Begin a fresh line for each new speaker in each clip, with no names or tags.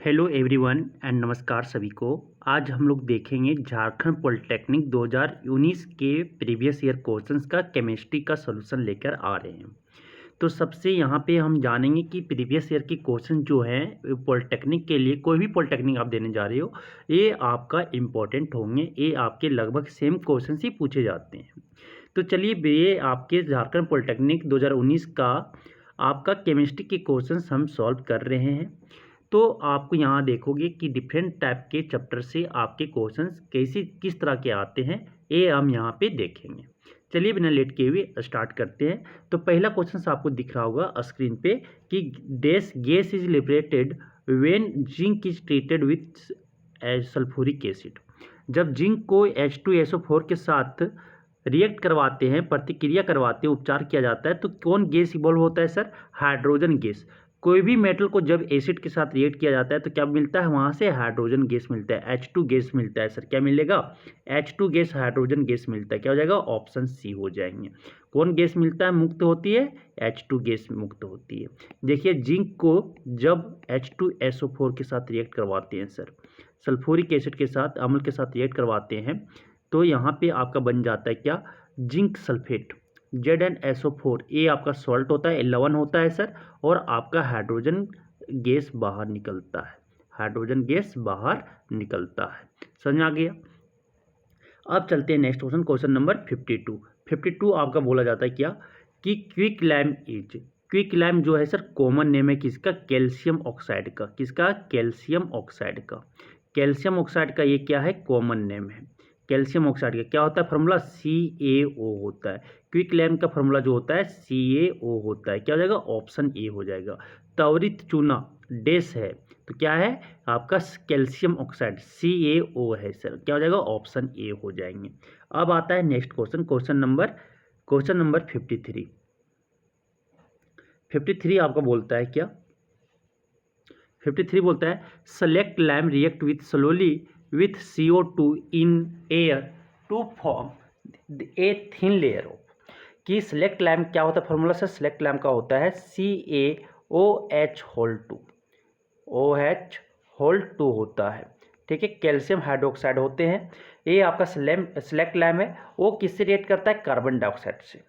Hello everyone and नमस्कार सभी को। आज हम लोग देखेंगे झारखंड पॉलिटेक्निक 2019 के प्रीवियस ईयर क्वेश्चंस का केमिस्ट्री का सॉल्यूशन लेकर आ रहे हैं। तो सबसे यहाँ पे हम जानेंगे कि प्रीवियस ईयर के क्वेश्चन जो हैं पॉलिटेक्निक के लिए, कोई भी पॉलिटेक्निक आप देने जा रहे हो, ये आपका इम्पोर्टेंट होंगे। ये आपके लगभग सेम क्वेश्चन ही पूछे जाते हैं। तो चलिए, ये आपके झारखंड पॉलिटेक्निक 2019 का आपका केमिस्ट्री के क्वेश्चंस हम सॉल्व कर रहे हैं। तो आपको यहाँ देखोगे कि डिफरेंट टाइप के चैप्टर से आपके क्वेश्चंस किस तरह के आते हैं, ये हम यहाँ पे देखेंगे। चलिए बिना लेट के हुए स्टार्ट करते हैं। तो पहला क्वेश्चन आपको दिख रहा होगा स्क्रीन पे कि dash gas is liberated when zinc is treated with sulphuric acid. जब जिंक को H2SO4 के साथ रिएक्ट करवाते हैं, प्रतिक्रिया करवाते हैं, उपचार किया जाता है, तो कौन गैस इवॉल्व होता है सर? Hydrogen gas. कोई भी मेटल को जब एसिड के साथ रिएक्ट किया जाता है तो क्या मिलता है? वहाँ से हाइड्रोजन गैस मिलता है, H2 गैस मिलता है। सर क्या मिलेगा? H2 गैस, हाइड्रोजन गैस मिलता है। क्या हो जाएगा? ऑप्शन सी हो जाएंगे। कौन गैस मिलता है, मुक्त होती है? H2 गैस मुक्त होती है। देखिए, जिंक को जब H2SO4 के साथ रिएक्ट करवाते हैं सर, सल्फ्यूरिक एसिड के साथ, अम्ल के साथ रिएक्ट करवाते हैं, तो यहाँ पे आपका बन जाता है क्या? Zinc sulphate, ZnSO4। ये आपका सॉल्ट होता है, लवण होता है सर, और आपका हाइड्रोजन गैस बाहर निकलता है। हाइड्रोजन गैस बाहर निकलता है। समझ में आ गया? अब चलते हैं नेक्स्ट क्वेश्चन, क्वेश्चन नंबर 52। 52 आपका बोला जाता है क्या कि quick lime is, quick lime जो है सर कॉमन नेम है किसका? कैल्शियम ऑक्साइड का। किसका? कैल्शियम ऑक्साइड का। कैल्शियम ऑक्साइड का ये क्या है? कॉमन नेम है। कैल्शियम ऑक्साइड का क्या होता है फॉर्मूला? CaO होता है। क्विक लैम का फॉर्मूला जो होता है CaO होता है। क्या हो जाएगा? ऑप्शन ए हो जाएगा। त्वरित चूना डैश है, तो क्या है आपका? कैल्शियम ऑक्साइड, CaO है सर। क्या हो जाएगा? ऑप्शन ए हो जाएंगे। अब आता है नेक्स्ट क्वेश्चन, क्वेश्चन नंबर 53। 53 आपका बोलता है क्या? 53 बोलता है slaked lime react with slowly with CO2 in air to form a thin layer of. कि सिलेक्ट लैम क्या होता है फॉर्मूला से? सिलेक्ट लैम का होता है CaOH होल 2, OH होल 2 होता है। ठीक है, कैल्शियम हाइड्रोक्साइड होते हैं। ये आपका सिलेक्ट लैम है, वो किससे रिएक्ट करता है? कार्बन डाइऑक्साइड से।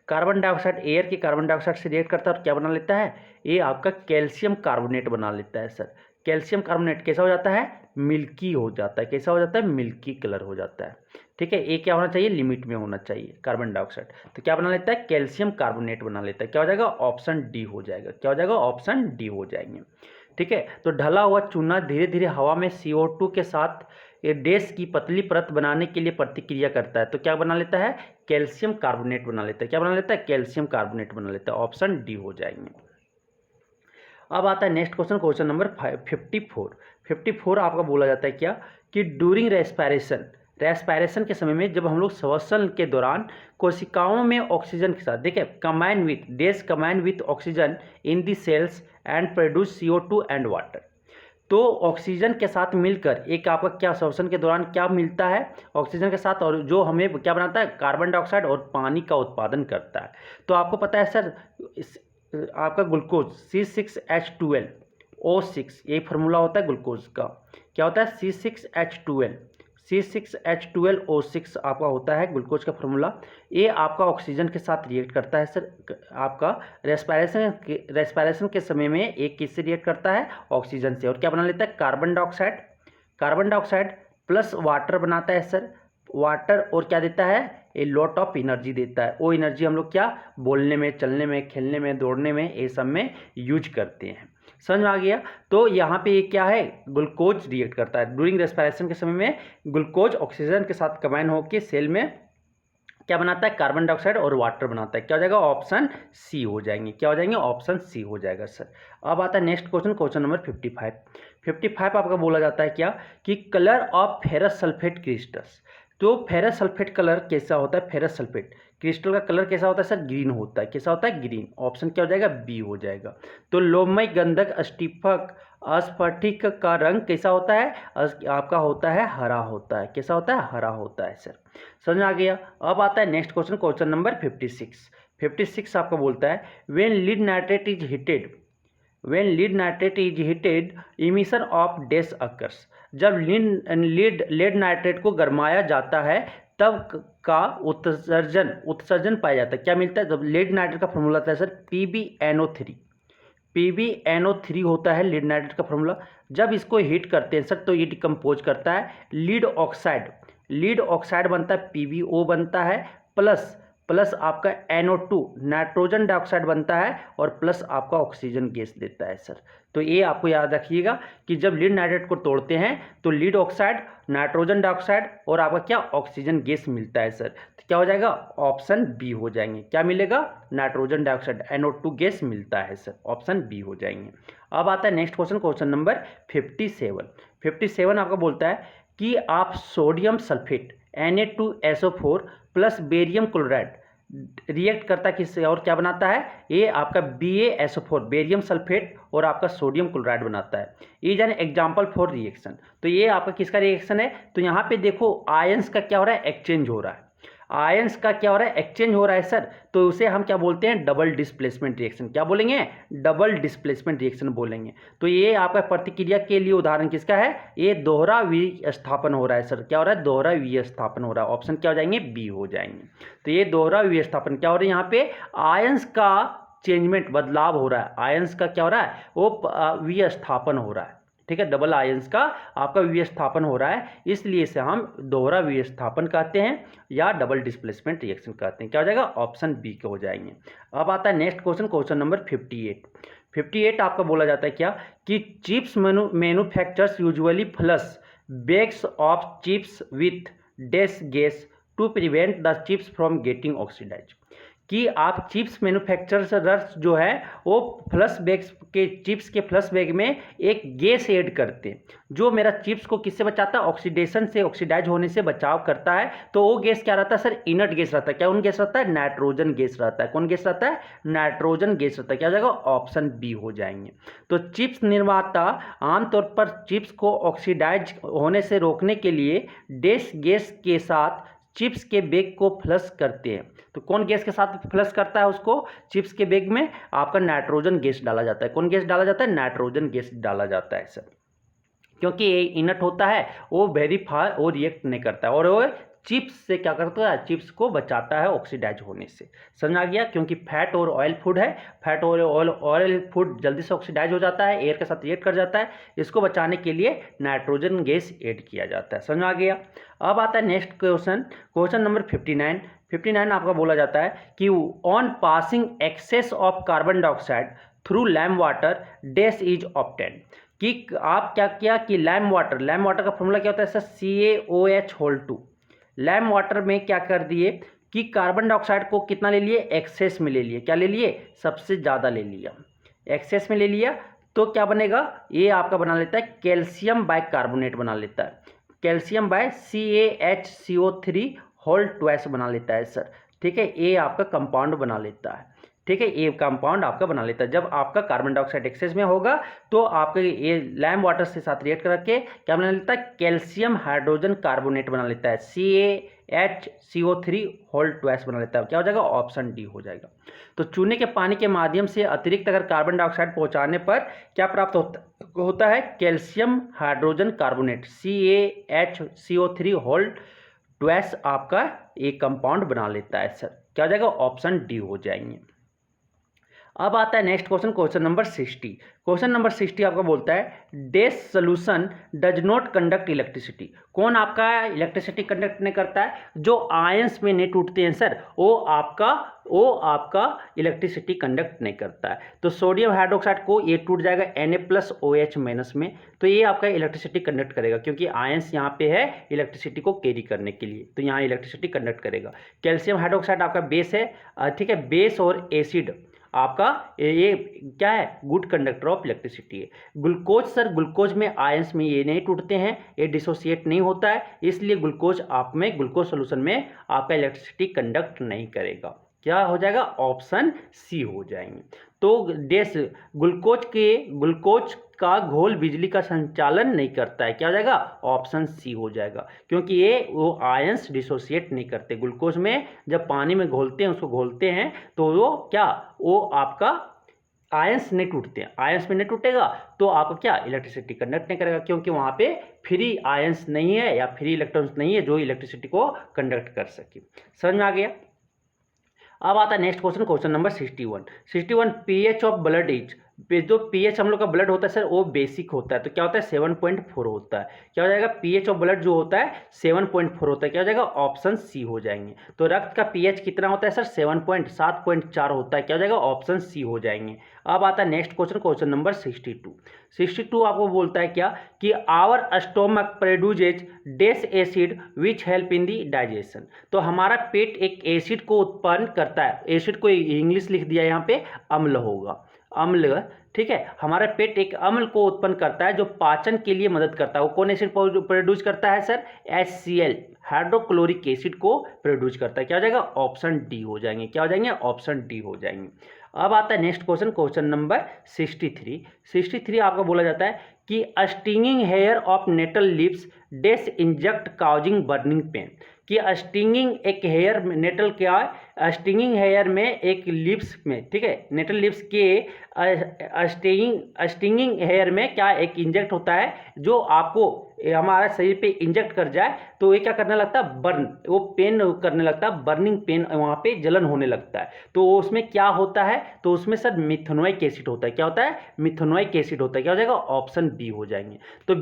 कार्बन डाइऑक्साइड एयर की कार्बन डाइऑक्साइड से रिएक्ट करता है और क्या बना लेता है? ये आपका कैल्शियम कार्बोनेट बना लेता है सर। कैल्शियम कार्बोनेट कैसा हो जाता है? मिल्की हो जाता है। कैसा हो जाता है? मिल्की कलर हो जाता है। ठीक है, ये क्या होना चाहिए? लिमिट में होना चाहिए कार्बन डाइऑक्साइड। तो क्या बना लेता है? कैल्शियम कार्बोनेट बना लेता है। क्या हो जाएगा? ऑप्शन डी हो जाएगा। क्या हो जाएगा? ऑप्शन डी हो जाएंगे। ठीक है, तो ढला हुआ चूना धीरे धीरे हवा में CO2 के साथ ये डैश की पतली परत बनाने के लिए प्रतिक्रिया करता है, तो क्या बना लेता है? कैल्शियम कार्बोनेट बना लेता है। क्या बना लेता है? कैल्शियम कार्बोनेट बना लेता है। ऑप्शन डी हो जाएंगे। अब आता है नेक्स्ट क्वेश्चन, क्वेश्चन नंबर 54। 54 आपका बोला जाता है क्या कि ड्यूरिंग रेस्पायरेशन के समय में, जब हम लोग श्वसन के दौरान कोशिकाओं में ऑक्सीजन के साथ, देखिए, combine with oxygen in the cells and produce CO2 and water. तो ऑक्सीजन के साथ मिलकर एक आपका क्या श्वसन के दौरान क्या मिलता है? ऑक्सीजन के साथ, और जो हमें क्या बनाता है? कार्बन डाइऑक्साइड और पानी का उत्पादन करता है। तो आपको पता है सर, आपका ग्लूकोज C6H12O6, ये फार्मूला होता है ग्लूकोज का। क्या होता है? C6H12O6 आपका होता है ग्लूकोज का फार्मूला। ये आपका ऑक्सीजन के साथ रिएक्ट करता है सर। आपका रेस्पायरेशन के समय में एक किससे रिएक्ट करता है? ऑक्सीजन से। और क्या बना लेता है? कार्बन डाइऑक्साइड प्लस वाटर बनाता है सर। वाटर और क्या देता है? ए लॉट ऑफ एनर्जी देता है। वो एनर्जी हम लोग क्या बोलने में, चलने में, खेलने में, दौड़ने में, ये सब में यूज करते हैं। समझ में आ गया? तो यहाँ पे ये क्या है? ग्लूकोज रिएक्ट करता है ड्यूरिंग रेस्पिरेशन के समय में। ग्लूकोज ऑक्सीजन के साथ कंबाइन होकर सेल में क्या बनाता है? कार्बन डाइऑक्साइड और वाटर बनाता है। क्या हो जाएगा? ऑप्शन सी हो जाएंगे। क्या हो जाएंगे? ऑप्शन सी हो जाएगा सर। अब आता है नेक्स्ट क्वेश्चन, क्वेश्चन नंबर 55। 55 आपका बोला जाता है क्या कि colour of ferrous sulphate crystals. तो फेरस सल्फेट कलर कैसा होता है? फेरस सल्फेट क्रिस्टल का कलर कैसा होता है सर? ग्रीन होता है। कैसा होता है? ग्रीन। ऑप्शन क्या हो जाएगा? बी हो जाएगा। तो लोमय गंधक अस्फटिक का रंग कैसा होता है? आपका होता है हरा होता है। कैसा होता है? हरा होता है सर। समझ आ गया? अब आता है नेक्स्ट क्वेश्चन, क्वेश्चन नंबर 56। 56 आपका बोलता है when lead nitrate is heated when lead nitrate is heated emission of dash occurs. जब लेड नाइट्रेट को गरमाया जाता है तब का उत्सर्जन पाया जाता है। क्या मिलता है? जब लेड नाइट्रेट का फॉर्मूला आता है सर PbNO3। PbNO3 होता है लीड नाइट्रेट का फॉर्मूला। जब इसको हीट करते हैं सर तो ये डिकम्पोज करता है लीड ऑक्साइड बनता है, PbO बनता है, प्लस आपका NO2 नाइट्रोजन डाइऑक्साइड बनता है और प्लस आपका ऑक्सीजन गैस देता है सर। तो ये आपको याद रखिएगा कि जब लीड नाइट्रेट को तोड़ते हैं तो लीड ऑक्साइड, नाइट्रोजन डाइऑक्साइड और आपका क्या ऑक्सीजन गैस मिलता है सर। तो क्या हो जाएगा? ऑप्शन बी हो जाएंगे। क्या मिलेगा? नाइट्रोजन डाइऑक्साइड NO2 गैस मिलता है सर, ऑप्शन बी हो जाएंगे। अब आता है नेक्स्ट क्वेश्चन नंबर 57 आपका बोलता है कि आप sodium sulphate Na2SO4 plus barium chloride react करता है किससे और क्या बनाता है? ये आपका BaSO4 बेरियम सल्फेट और आपका सोडियम क्लोराइड बनाता है। Is an example for reaction. तो ये आपका किसका रिएक्शन है? तो यहाँ पे देखो आयंस का क्या हो रहा है? एक्सचेंज हो रहा है। आयंस का क्या हो रहा है? एक्सचेंज हो रहा है सर। तो उसे हम क्या बोलते हैं? Double displacement reaction. क्या बोलेंगे? डबल डिस्प्लेसमेंट रिएक्शन बोलेंगे। तो ये आपका प्रतिक्रिया के लिए उदाहरण किसका है? ये दोहरा विस्थापन हो रहा है सर। क्या हो रहा है? दोहरा विस्थापन हो रहा है। ऑप्शन क्या हो जाएंगे? बी हो जाएंगे। तो ये दोहरा विस्थापन क्या हो रहा है? यहाँ पे आयंस का चेंजमेंट बदलाव हो रहा है। आयंस का क्या हो रहा है? वो विस्थापन हो रहा है। ठीक है, डबल आयंस का आपका विस्थापन हो रहा है, इसलिए इसे हम दोहरा विस्थापन कहते हैं या डबल डिस्प्लेसमेंट रिएक्शन कहते हैं। क्या हो जाएगा? ऑप्शन बी के हो जाएंगे। अब आता है नेक्स्ट क्वेश्चन नंबर 58 आपका बोला जाता है क्या कि chips manufacturers usually flush bags of chips with dash gas to prevent the chips from getting oxidize. कि आप चिप्स मैन्युफैक्चरर्स जो है वो चिप्स के फ्लश बैग में एक गैस ऐड करते हैं जो मेरा चिप्स को किससे बचाता है? ऑक्सीडेशन से, ऑक्सीडाइज होने से बचाव करता है। तो वो गैस क्या रहता है सर? इनर्ट गैस रहता है। क्या उन गैस रहता है? नाइट्रोजन गैस रहता है। कौन गैस रहता है? नाइट्रोजन गैस रहता है। क्या हो जाएगा? ऑप्शन बी हो जाएंगे। तो चिप्स निर्माता आमतौर पर चिप्स को ऑक्सीडाइज होने से रोकने के लिए डैश गैस के साथ चिप्स के बैग को फ्लश करते हैं। तो कौन गैस के साथ फ्लश करता है उसको? चिप्स के बैग में आपका नाइट्रोजन गैस डाला जाता है। कौन गैस डाला जाता है? नाइट्रोजन गैस डाला जाता है सर। क्योंकि ये इनर्ट होता है, वो वेरीफाई वो रिएक्ट नहीं करता है और वो चिप्स से क्या करता है? चिप्स को बचाता है ऑक्सीडाइज होने से। समझ आ गया? क्योंकि फैट और ऑयल फूड है, फैट और ऑयल फूड जल्दी से ऑक्सीडाइज हो जाता है, एयर के साथ रिएक्ट कर जाता है। इसको बचाने के लिए नाइट्रोजन गैस ऐड किया जाता है। समझ आ गया? अब आता है नेक्स्ट क्वेश्चन नंबर 59 आपका बोला जाता है कि on passing excess of carbon dioxide through lime water dash is obtained. कि आप क्या किया कि लैम वाटर का फॉर्मूला क्या होता है सर? CaOH2। लैम वाटर में क्या कर दिए कि कार्बन डाइऑक्साइड को कितना ले लिए? एक्सेस में ले लिए। क्या ले लिए? सबसे ज़्यादा ले लिया, एक्सेस में ले लिया। तो क्या बनेगा? ये आपका बना लेता है कैल्शियम बाइकार्बोनेट बना लेता है। Calcium by CaHCO3 whole twice बना लेता है सर। ठीक है, ये आपका कंपाउंड बना लेता है। ठीक है, ये कंपाउंड आपका बना लेता है। जब आपका कार्बन डाइऑक्साइड एक्सेस में होगा तो आपके ये लैम वाटर से साथ रिएक्ट करके क्या बना लेता है? कैल्शियम हाइड्रोजन कार्बोनेट बना लेता है। CaHCO3 होल ट्वाइस बना लेता है। क्या हो जाएगा? ऑप्शन डी हो जाएगा। तो चूने के पानी के माध्यम से अतिरिक्त अगर कार्बन डाइऑक्साइड पहुंचाने पर क्या प्राप्त होता है? Calcium hydrogen carbonate CaHCO3 whole twice आपका एक कंपाउंड बना लेता है सर। क्या हो जाएगा? ऑप्शन डी हो जाएंगे। अब आता है next question number 60। Question number 60 आपका बोलता है dash solution does not conduct electricity. कौन आपका इलेक्ट्रिसिटी कंडक्ट नहीं करता है? जो आयंस में नहीं टूटते हैं सर, वो आपका इलेक्ट्रिसिटी कंडक्ट नहीं करता है। तो सोडियम हाइड्रोक्साइड को ये टूट जाएगा Na+OH- में, तो ये आपका इलेक्ट्रिसिटी कंडक्ट करेगा क्योंकि आयंस यहाँ पे है इलेक्ट्रिसिटी को कैरी करने के लिए, तो यहाँ इलेक्ट्रिसिटी कंडक्ट करेगा। कैल्शियम हाइड्रोक्साइड आपका बेस है, ठीक है, बेस और एसिड आपका ये क्या है? गुड कंडक्टर ऑफ इलेक्ट्रिसिटी है। ग्लूकोज में आयंस में ये नहीं टूटते हैं, ये डिसोसिएट नहीं होता है, इसलिए ग्लूकोज सोल्यूशन में आपका इलेक्ट्रिसिटी कंडक्ट नहीं करेगा। क्या हो जाएगा? ऑप्शन सी हो जाएंगे। तो ग्लूकोज का घोल बिजली का संचालन नहीं करता है। क्या हो जाएगा? ऑप्शन सी हो जाएगा, क्योंकि ये वो आयंस डिसोसिएट नहीं करते। ग्लूकोज में जब पानी में घोलते हैं, उसको घोलते हैं तो वो आपका आयंस नहीं टूटते हैं, आयंस में नहीं टूटेगा तो आपको क्या इलेक्ट्रिसिटी कंडक्ट नहीं करेगा, क्योंकि वहाँ पे फ्री आयंस नहीं है या फ्री इलेक्ट्रॉन्स नहीं है जो इलेक्ट्रिसिटी को कंडक्ट कर सके। समझ में आ गया। अब आता है next question, question number 61 pH of blood is, जो पीएच हम लोग का ब्लड होता है सर वो बेसिक होता है, तो क्या होता है 7.4 होता है। क्या हो जाएगा पीएच ऑफ ब्लड जो होता है 7.4 होता है, क्या हो जाएगा ऑप्शन सी हो जाएंगे। तो रक्त का पीएच कितना होता है सर 7.4 होता है, क्या हो जाएगा ऑप्शन सी हो जाएंगे। अब आता है नेक्स्ट क्वेश्चन, क्वेश्चन नंबर 62 आपको बोलता है क्या कि our stomach produces dash acid which help in the digestion. तो हमारा पेट एक एसिड को उत्पन्न करता है, एसिड को इंग्लिश लिख दिया यहाँ पे अम्ल होगा, अम्ल, ठीक है। हमारा पेट एक अम्ल को उत्पन्न करता है जो पाचन के लिए मदद करता है। वो कौन एसिड प्रोड्यूस करता है सर HCl हाइड्रोक्लोरिक एसिड को प्रोड्यूस करता है, क्या हो जाएगा ऑप्शन डी हो जाएंगे, क्या हो जाएंगे ऑप्शन डी हो जाएंगे। अब आता है नेक्स्ट क्वेश्चन, क्वेश्चन नंबर 63 आपका बोला जाता है कि stinging hair of nettle leaves dash inject causing burning pain. कि स्टिंगिंग एक हेयर नेटल क्या है, स्टिंगिंग हेयर में एक लिप्स में, ठीक है, नेटल लिप्स के स्टिंगिंग हेयर में क्या एक इंजेक्ट होता है जो आपको हमारे शरीर पे इंजेक्ट कर जाए तो ये क्या करने लगता है बर्न, वो पेन करने लगता है, बर्निंग पेन, वहाँ पे जलन होने लगता है। तो उसमें क्या होता है, तो उसमें सर मिथेनोइक एसिड होता है, क्या होता है मिथेनोइक एसिड होता है, क्या हो जाएगा ऑप्शन बी हो जाएंगे। तो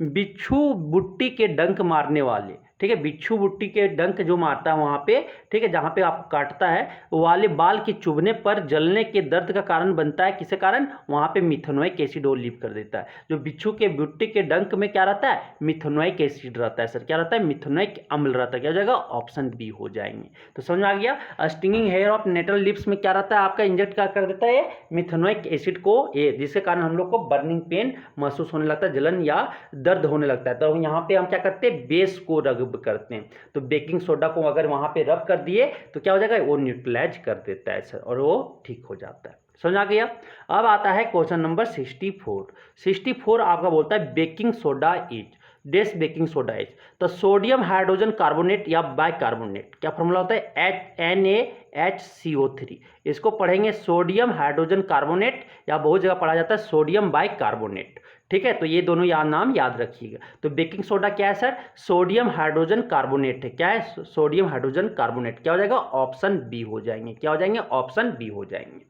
बिच्छू बुट्टी के डंक मारने वाले, ठीक है, बिच्छू बुट्टी के डंक जो मारता है वहाँ पे, ठीक है, जहाँ पे आपको काटता है वो वाले बाल के चुभने पर जलने के दर्द का कारण बनता है, किसे कारण, वहाँ पे मिथेनोइक एसिड वो लीव कर देता है। जो बिच्छू के बुट्टी के डंक में क्या रहता है मिथेनोइक एसिड रहता है सर, क्या रहता है मिथेनोइक अम्ल रहता है, क्या हो जाएगा ऑप्शन बी हो जाएंगे। तो समझ में आ गया। Stinging hair of nettle leaves में क्या रहता है आपका इंजेक्ट क्या कर देता है मिथेनोइक एसिड को, ये जिसके कारण हम लोग को बर्निंग पेन महसूस होने लगता है, जलन या दर्द होने लगता है। तो यहाँ पे हम क्या करते हैं बेस को रब करते हैं, तो बेकिंग सोडा को अगर वहां पे रब कर दिए तो क्या हो जाएगा वो न्यूट्रलाइज कर देता है सर और वो ठीक हो जाता है। समझ आ गया। अब आता है क्वेश्चन नंबर 64 आपका बोलता है baking soda is dash, baking soda is तो सोडियम हाइड्रोजन कार्बोनेट या बाइकार्बोनेट, क्या फॉर्मूला होता है NaHCO3। इसको पढ़ेंगे सोडियम हाइड्रोजन कार्बोनेट या बहुत जगह पढ़ा जाता है सोडियम बाइकार्बोनेट, ठीक है। तो ये दोनों नाम याद रखिएगा। तो बेकिंग सोडा क्या है सर सोडियम हाइड्रोजन कार्बोनेट है, क्या है सोडियम हाइड्रोजन कार्बोनेट, क्या हो जाएगा ऑप्शन बी हो जाएंगे, क्या हो जाएंगे ऑप्शन बी हो जाएंगे।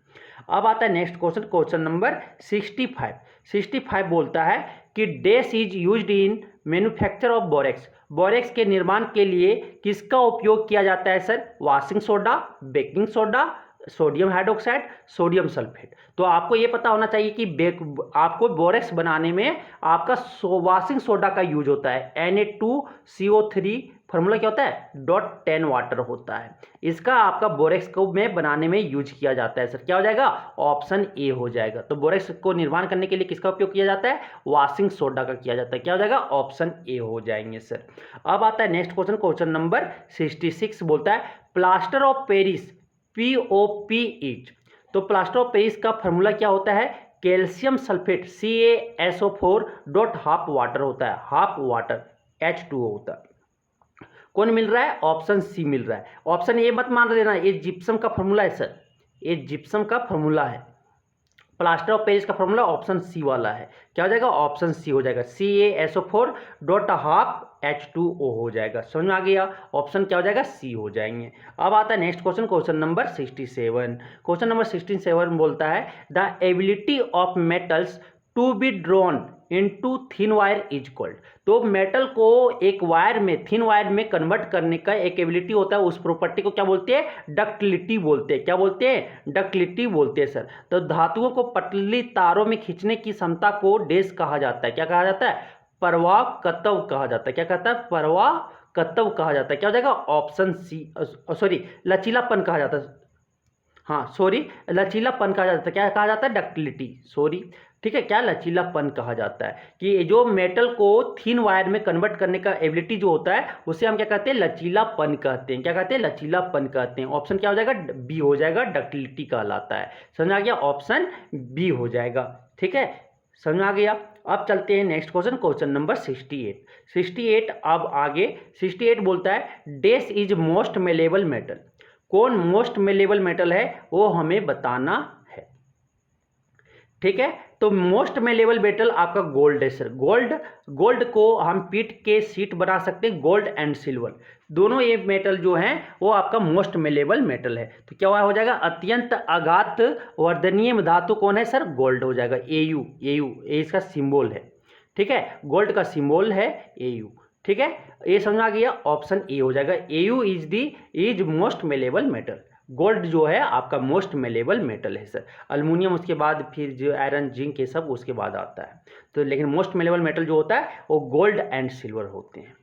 अब आता है नेक्स्ट क्वेश्चन, क्वेश्चन नंबर 65 बोलता है कि dash is used in manufacture of borax. Borax के निर्माण के लिए किसका उपयोग किया जाता है sir washing soda, baking soda, sodium hydroxide, sodium sulphate. तो आपको ये पता होना चाहिए कि आपको बोरेक्स बनाने में आपका वॉशिंग सोडा का यूज होता है Na2CO3, फॉर्मूला क्या होता है .10 वाटर होता है। इसका आपका बोरेक्स को में बनाने में यूज किया जाता है सर, क्या हो जाएगा ऑप्शन ए हो जाएगा। तो बोरेक्स को निर्माण करने के लिए किसका उपयोग किया जाता है वॉशिंग सोडा का किया जाता है, क्या हो जाएगा ऑप्शन ए हो जाएंगे सर। अब आता है नेक्स्ट क्वेश्चन, क्वेश्चन नंबर 66 बोलता है plaster of Paris POP is. तो प्लास्टर ऑफ पेरिस का फॉर्मूला क्या होता है calcium sulphate CaSO4 dot half water होता है, हाफ वाटर H2O होता है। कौन मिल रहा है ऑप्शन सी मिल रहा है। ऑप्शन ए मत मान लेना, ये जिप्सम का फॉर्मूला है सर, ये जिप्सम का फॉर्मूला है। प्लास्टर ऑफ पेरिस का फॉर्मूला ऑप्शन सी वाला है, क्या हो जाएगा ऑप्शन सी हो जाएगा CaSO4 डॉट हाफ H2O हो जाएगा। समझ में आ गया ऑप्शन क्या हो जाएगा सी हो जाएंगे। अब आता है next question, question number 67। Question number 67 बोलता है the ability of metals to be drawn into thin wire is called. तो मेटल को एक वायर में थिन वायर में कन्वर्ट करने का एक एबिलिटी होता है, उस प्रॉपर्टी को क्या बोलते हैं डक्टिलिटी बोलते हैं, क्या बोलते हैं डक्टिलिटी बोलते हैं सर। तो धातुओं को पतली तारों में खींचने की क्षमता को डेस कहा जाता है, क्या कहा जाता है परवाहकत्व कहा जाता है, क्या कहता है परवाहकत्व कहा जाता है, क्या हो जाएगा ऑप्शन सी, सॉरी लचीलापन कहा जाता है, हाँ सॉरी लचीलापन कहा जाता है, क्या कहा जाता है डक्टिलिटी, सॉरी ठीक है, क्या लचीलापन कहा जाता है कि जो मेटल को थिन वायर में कन्वर्ट करने का एबिलिटी जो होता है उसे हम क्या कहते हैं लचीलापन कहते हैं, क्या कहते हैं लचीलापन कहते हैं। ऑप्शन क्या हो जाएगा बी हो जाएगा डक्टिलिटी कहलाता है। समझ आ गया ऑप्शन बी हो जाएगा, ठीक है समझ आ गया। अब चलते हैं नेक्स्ट क्वेश्चन, क्वेश्चन नंबर 68। अब आगे 68 बोलता है dash is most malleable metal. कौन मोस्ट मेलेबल मेटल है वो हमें बताना है, ठीक है। तो मोस्ट मेलेबल मेटल आपका गोल्ड है सर। गोल्ड को हम पीट के शीट बना सकते हैं, गोल्ड एंड सिल्वर दोनों ये मेटल जो हैं वो आपका मोस्ट मेलेबल मेटल है। तो क्या हो जाएगा, अत्यंत आघात वर्धनीय धातु कौन है सर, गोल्ड हो जाएगा। एयू ये इसका सिंबल है, ठीक है, गोल्ड का सिंबल है एयू, ठीक है। ये समझ आ गया, ऑप्शन ए हो जाएगा। AU is most malleable metal. Gold जो है आपका मोस्ट मेलेबल मेटल है सर। अल्युमिनियम उसके बाद, फिर जो आयरन जिंक ये सब उसके बाद आता है। तो लेकिन मोस्ट मेलेबल मेटल जो होता है वो गोल्ड एंड सिल्वर होते हैं।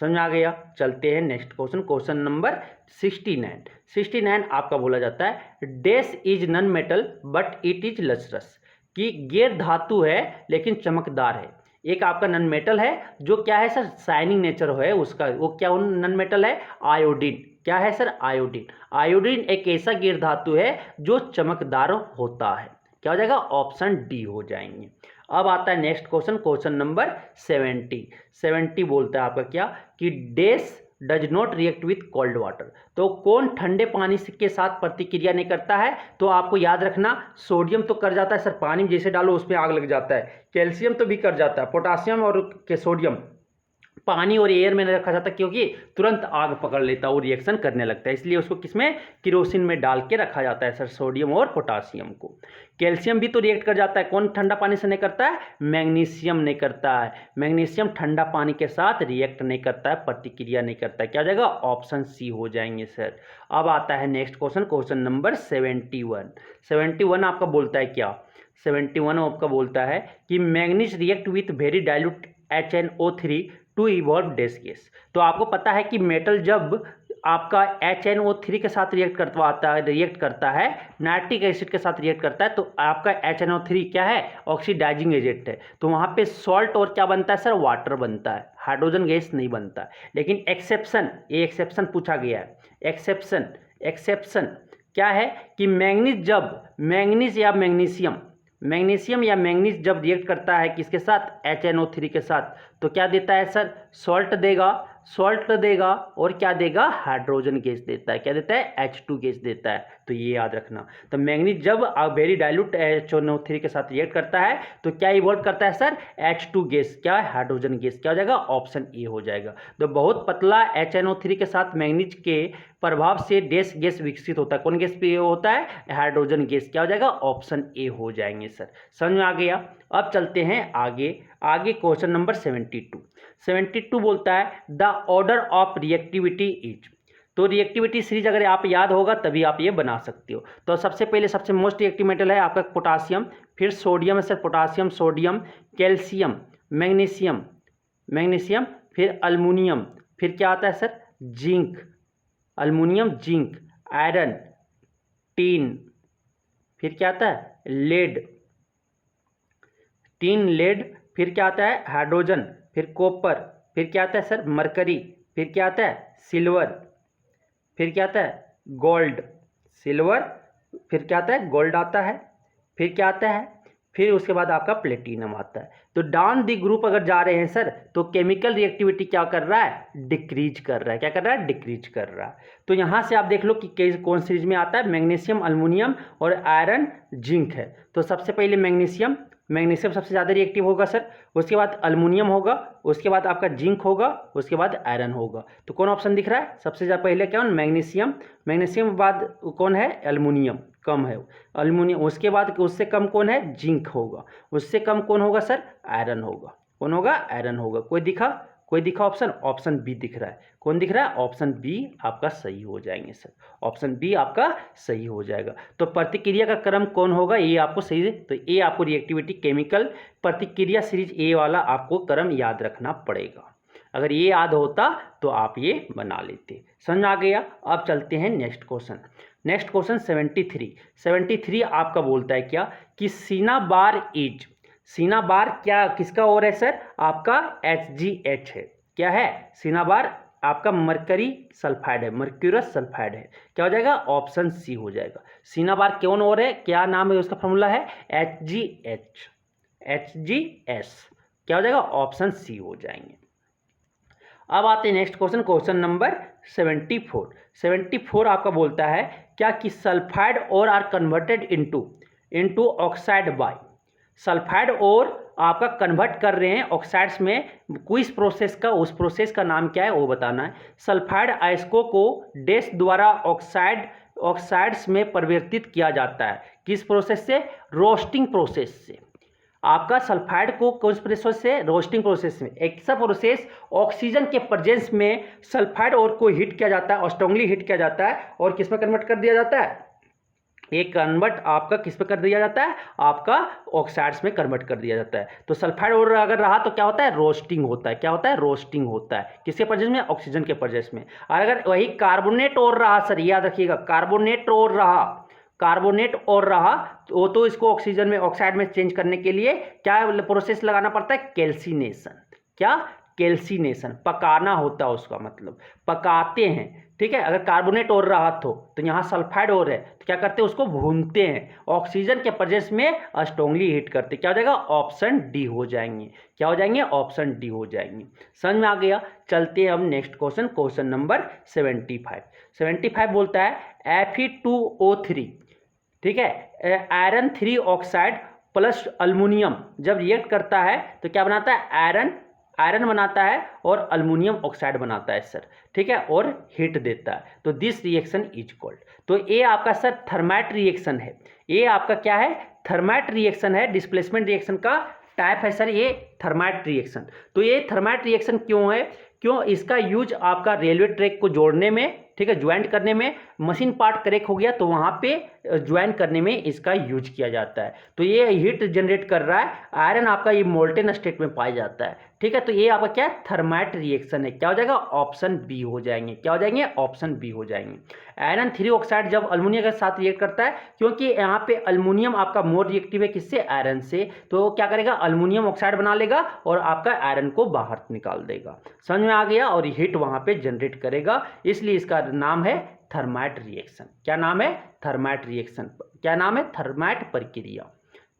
समझ आ गया। चलते हैं नेक्स्ट क्वेश्चन, क्वेश्चन नंबर 69 आपका बोला जाता है dash is non metal but it is lustrous, कि गैर धातु है लेकिन चमकदार है। एक आपका नॉन मेटल है जो क्या है सर, शाइनिंग नेचर है उसका, वो क्या नॉन मेटल है, आयोडीन। क्या है सर, आयोडीन। आयोडीन एक ऐसा गैर धातु है जो चमकदार होता है। क्या हो जाएगा, ऑप्शन डी हो जाएंगे। अब आता है नेक्स्ट क्वेश्चन, क्वेश्चन नंबर 70 बोलता है आपका क्या, कि dash does not react with cold water. तो कौन ठंडे पानी के साथ प्रतिक्रिया नहीं करता है, तो आपको याद रखना, सोडियम तो कर जाता है सर, पानी में जैसे डालो उसमें आग लग जाता है। कैल्शियम तो भी कर जाता है, पोटासियम और सोडियम पानी और एयर में नहीं रखा जाता, क्योंकि तुरंत आग पकड़ लेता है, वो रिएक्शन करने लगता है, इसलिए उसको किसमें, किरोसिन में डाल के रखा जाता है सर, सोडियम और पोटासियम को। कैल्शियम भी तो रिएक्ट कर जाता है, कौन ठंडा पानी से नहीं करता है, मैग्नीशियम नहीं करता है। मैग्नीशियम ठंडा पानी के साथ रिएक्ट नहीं करता है, प्रतिक्रिया नहीं करता है। क्या हो जाएगा, ऑप्शन सी हो जाएंगे सर। अब आता है नेक्स्ट क्वेश्चन, क्वेश्चन नंबर 71 आपका बोलता है क्या, 71 आपका बोलता है कि manganese react with very dilute HNO3 to evolve dash gas. तो आपको पता है कि मेटल जब आपका HNO3 के साथ रिएक्ट करता है, नाइट्रिक एसिड के साथ रिएक्ट करता है, तो आपका HNO3 क्या है, ऑक्सीडाइजिंग एजेंट है। तो वहाँ पे सॉल्ट और क्या बनता है सर, वाटर बनता है, हाइड्रोजन गैस नहीं बनता। लेकिन एक्सेप्शन, ये एक्सेप्शन पूछा गया है, एक्सेप्शन क्या है, कि मैग्नीज या मैग्नीज जब रिएक्ट करता है किसके साथ, HNO3 के साथ, तो क्या देता है सर, सॉल्ट देगा और क्या देगा, हाइड्रोजन गैस देता है। क्या देता है, H2 गैस देता है। तो ये याद रखना। तो मैग्नीज जब वेरी डाइल्यूट HNO3 के साथ रिएक्ट करता है तो क्या इवॉल्व करता है सर, H2 गैस, क्या है, हाइड्रोजन गैस। क्या हो जाएगा, ऑप्शन ए हो जाएगा। तो बहुत पतला HNO3 के साथ मैग्नीज के प्रभाव से डैश गैस विकसित होता है, कौन गैस पे होता है, हाइड्रोजन गैस। क्या हो जाएगा, ऑप्शन ए हो जाएंगे सर। समझ में आ गया। अब चलते हैं आगे क्वेश्चन नंबर 72 बोलता है the order of reactivity is. तो रिएक्टिविटी सीरीज अगर आप याद होगा तभी आप ये बना सकते हो। तो सबसे पहले सबसे मोस्ट रिएक्टिव मेटल है आपका पोटासियम, फिर सोडियम है sir, potassium, sodium, calcium, magnesium, फिर अल्युमिनियम, फिर क्या आता है sir, zinc, aluminium, zinc, iron, tin, फिर क्या आता है, लेड, फिर क्या आता है, हाइड्रोजन, फिर कॉपर, फिर क्या आता है सर, मरकरी, फिर क्या आता है, सिल्वर, फिर क्या आता है, गोल्ड, सिल्वर, फिर क्या आता है, गोल्ड आता है, फिर क्या आता है, फिर उसके बाद आपका प्लेटिनम आता है। तो डाउन दी ग्रुप अगर जा रहे हैं सर तो केमिकल रिएक्टिविटी क्या कर रहा है, डिक्रीज कर रहा है। क्या कर रहा है, डिक्रीज कर रहा है। तो यहाँ से आप देख लो कि कौन सीरीज में आता है, मैग्नीशियम, अल्युमिनियम और आयरन, जिंक है। तो सबसे पहले मैग्नीशियम सबसे ज़्यादा रिएक्टिव होगा सर, उसके बाद अल्युमिनियम होगा, उसके बाद आपका जिंक होगा, उसके बाद आयरन होगा। तो कौन ऑप्शन दिख रहा है, सबसे ज़्यादा पहले कौन, मैग्नीशियम के बाद कौन है, एल्युमिनियम, कम है अल्युमिनियम, उसके बाद उससे कम कौन है, जिंक होगा, उससे कम कौन होगा सर, आयरन होगा। कौन होगा, आयरन होगा। कोई दिखा ऑप्शन बी दिख रहा है। कौन दिख रहा है, ऑप्शन बी आपका सही हो जाएंगे सर, ऑप्शन बी आपका सही हो जाएगा। तो प्रतिक्रिया का क्रम कौन होगा, ये आपको सही, तो ये आपको रिएक्टिविटी केमिकल प्रतिक्रिया सीरीज ए वाला आपको क्रम याद रखना पड़ेगा। अगर ये याद होता तो आप ये बना लेते। समझ आ गया। अब चलते हैं नेक्स्ट क्वेश्चन 73 आपका बोलता है क्या, कि सीना बार क्या किसका और है सर, आपका HgH है। क्या है, सीना बार आपका मरकरी सल्फाइड है, मर्क्यूरस सल्फाइड है। क्या हो जाएगा, ऑप्शन सी हो जाएगा। सीना बार कौन और है, क्या नाम है उसका फॉर्मूला है, HgS। क्या हो जाएगा, ऑप्शन सी हो जाएंगे। अब आते हैं नेक्स्ट क्वेश्चन नंबर 74 आपका बोलता है क्या, कि sulphide ores are converted into oxide by sulphide ores आपका कन्वर्ट कर रहे हैं ऑक्साइड्स में, क्विज प्रोसेस का, उस प्रोसेस का नाम क्या है वो बताना है। सल्फाइड अयस्कों को डैश द्वारा ऑक्साइड्स में परिवर्तित किया जाता है। किस प्रोसेस से? रोस्टिंग प्रोसेस से। आपका सल्फाइड को कौन प्रोसेस से? रोस्टिंग प्रोसेस में। एक सा प्रोसेस ऑक्सीजन के प्रेजेंस में सल्फाइड और को हीट किया जाता है, स्ट्रांगली हीट किया जाता है और किस में कन्वर्ट कर दिया जाता है? एक कन्वर्ट आपका किस पे कर दिया जाता है? आपका ऑक्साइड्स में कन्वर्ट कर दिया जाता है। तो सल्फाइड और अगर रहा तो क्या होता है? रोस्टिंग होता है। क्या होता है? रोस्टिंग होता है। किसके प्रेजेंस में? ऑक्सीजन के प्रेजेंस में। और अगर वही कार्बोनेट और रहा सर, याद रखिएगा, कार्बोनेट और रहा तो इसको ऑक्सीजन में, ऑक्साइड में चेंज करने के लिए क्या प्रोसेस लगाना पड़ता है? कैल्सिनेशन। क्या? कैल्सिनेशन। पकाना होता है, उसका मतलब पकाते हैं। ठीक है, अगर कार्बोनेट और रहा तो यहाँ सल्फाइड और है तो क्या करते हैं? उसको भूनते हैं, ऑक्सीजन के प्रेजेंस में स्ट्रांगली हीट करते। क्या हो जाएगा? ऑप्शन डी हो जाएंगे। क्या हो जाएंगे? ऑप्शन डी हो जाएंगे। समझ में आ गया? चलते हैं हम नेक्स्ट क्वेश्चन, क्वेश्चन नंबर 75 बोलता है Fe2O3, ठीक है, आयरन 3 ऑक्साइड प्लस अल्मीनियम जब रिएक्ट करता है तो क्या बनाता है? आयरन बनाता है और अल्मीनियम ऑक्साइड बनाता है सर, ठीक है, और हीट देता है। तो दिस रिएक्शन इज कॉल्ड, तो ये आपका सर थर्मैट रिएक्शन है। ये आपका क्या है? थर्मैट रिएक्शन है, डिस्प्लेसमेंट रिएक्शन का टाइप है सर ये थर्मैट रिएक्शन। तो ये थर्मैट रिएक्शन क्यों है? क्यों? इसका यूज आपका रेलवे ट्रैक को जोड़ने में, ठीक है, ज्वाइंट करने में, मशीन पार्ट क्रैक हो गया तो वहाँ पे ज्वाइन करने में इसका यूज किया जाता है। तो ये हीट जनरेट कर रहा है। आयरन आपका ये मोल्टेन स्टेट में पाया जाता है, ठीक है। तो ये आपका क्या है? थर्मैट रिएक्शन है। क्या हो जाएगा? ऑप्शन बी हो जाएंगे। क्या हो जाएंगे? ऑप्शन बी हो जाएंगे। आयरन 3 ऑक्साइड जब अल्मीनियम के साथ रिएक्ट करता है, क्योंकि यहाँ पे अल्मीनियम आपका मोर रिएक्टिव है किससे? आयरन से, तो क्या करेगा? अल्मीनियम ऑक्साइड बना लेगा और आपका आयरन को बाहर निकाल देगा। समझ में आ गया? और हीट वहाँ पे जनरेट करेगा, इसलिए इसका नाम है थर्मैट रिएक्शन। क्या नाम है? थर्मैट रिएक्शन। क्या नाम है? थर्मैट प्रक्रिया,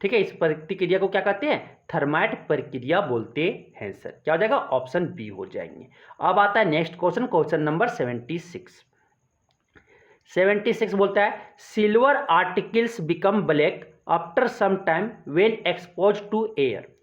ठीक है। इस प्रतिक्रिया को क्या कहते हैं? थर्मैट प्रक्रिया बोलते हैं सर। क्या हो जाएगा? ऑप्शन बी हो जाएंगे। अब आता है नेक्स्ट क्वेश्चन, क्वेश्चन नंबर 76 बोलता है silver articles become black after some time when expose to air.